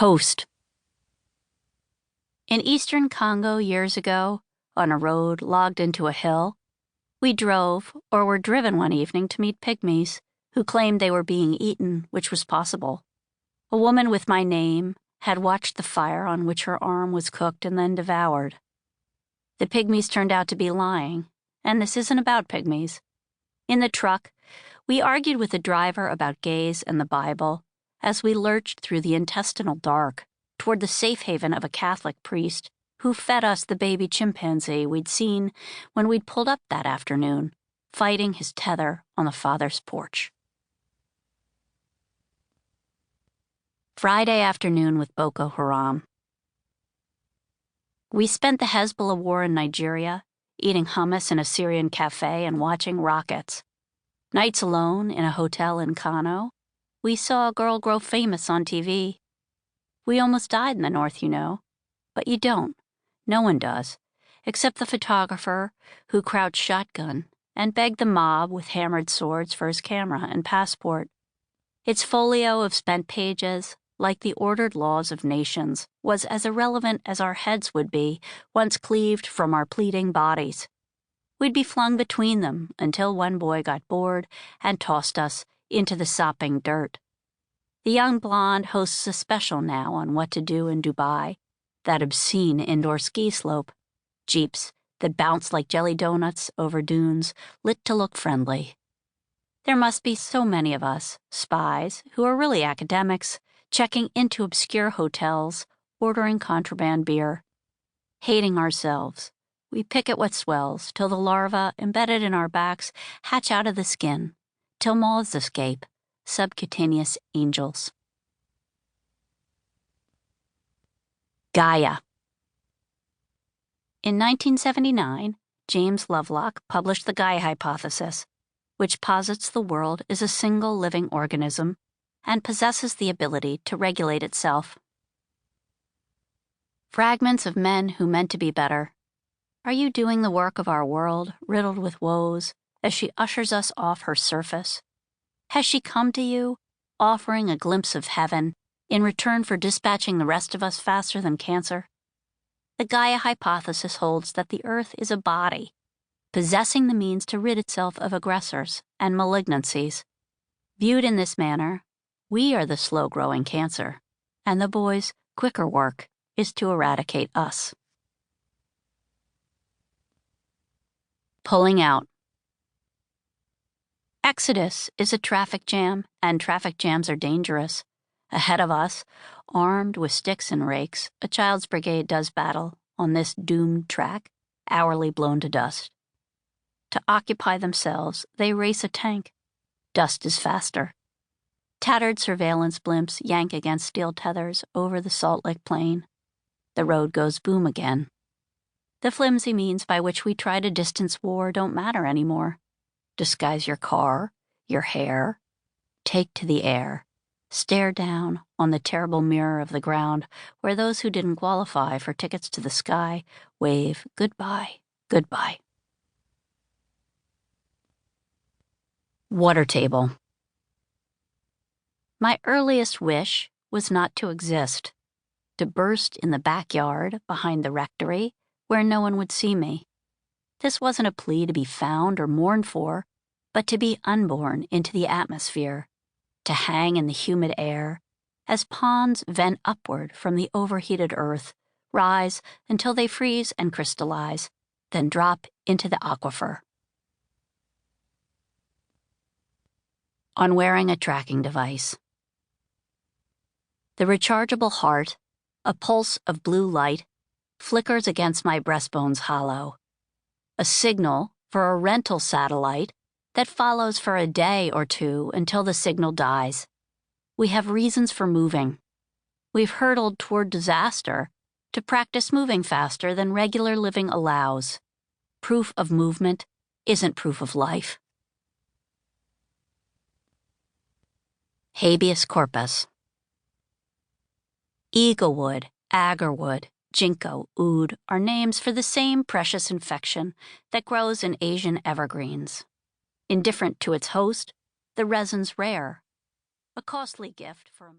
Host. In eastern Congo years ago, on a road logged into a hill, we drove or were driven one evening to meet pygmies who claimed they were being eaten, which was possible. A woman with my name had watched the fire on which her arm was cooked and then devoured. The pygmies turned out to be lying, and this isn't about pygmies. In the truck, we argued with the driver about gays and the Bible as we lurched through the intestinal dark toward the safe haven of a Catholic priest who fed us the baby chimpanzee we'd seen when we'd pulled up that afternoon, fighting his tether on the father's porch. Friday afternoon with Boko Haram. We spent the Hezbollah war in Nigeria, eating hummus in a Syrian cafe and watching rockets. Nights alone in a hotel in Kano, we saw a girl grow famous on TV. We almost died in the north, you know. But you don't. No one does, except the photographer who crouched shotgun and begged the mob with hammered swords for his camera and passport. Its folio of spent pages, like the ordered laws of nations, was as irrelevant as our heads would be once cleaved from our pleading bodies. We'd be flung between them until one boy got bored and tossed us into the sopping dirt. The young blonde hosts a special now on what to do in Dubai, that obscene indoor ski slope, jeeps that bounce like jelly donuts over dunes lit to look friendly. There must be so many of us, spies, who are really academics, checking into obscure hotels, ordering contraband beer. Hating ourselves, we pick at what swells till the larvae embedded in our backs hatch out of the skin, till moths escape, subcutaneous angels. Gaia. In 1979, James Lovelock published the Gaia hypothesis, which posits the world is a single living organism and possesses the ability to regulate itself. Fragments of men who meant to be better. Are you doing the work of our world, riddled with woes, as she ushers us off her surface? Has she come to you, offering a glimpse of heaven in return for dispatching the rest of us faster than cancer? The Gaia hypothesis holds that the Earth is a body, possessing the means to rid itself of aggressors and malignancies. Viewed in this manner, we are the slow-growing cancer, and the boys' quicker work is to eradicate us. Pulling out. Exodus is a traffic jam, and traffic jams are dangerous. Ahead of us, armed with sticks and rakes, a child's brigade does battle on this doomed track, hourly blown to dust. To occupy themselves, they race a tank. Dust is faster. Tattered surveillance blimps yank against steel tethers over the Salt Lake Plain. The road goes boom again. The flimsy means by which we try to distance war don't matter anymore. Disguise your car, your hair, take to the air, stare down on the terrible mirror of the ground where those who didn't qualify for tickets to the sky wave goodbye, goodbye. Water table. My earliest wish was not to exist, to burst in the backyard behind the rectory where no one would see me. This wasn't a plea to be found or mourned for, but to be unborn into the atmosphere, to hang in the humid air as ponds vent upward from the overheated earth, rise until they freeze and crystallize, then drop into the aquifer. On wearing a tracking device. The rechargeable heart, a pulse of blue light, flickers against my breastbone's hollow. A signal for a rental satellite that follows for a day or two until the signal dies. We have reasons for moving. We've hurtled toward disaster to practice moving faster than regular living allows. Proof of movement isn't proof of life. Habeas corpus. Eaglewood, agarwood, ginkgo, oud are names for the same precious infection that grows in Asian evergreens. Indifferent to its host, the resin's rare, a costly gift for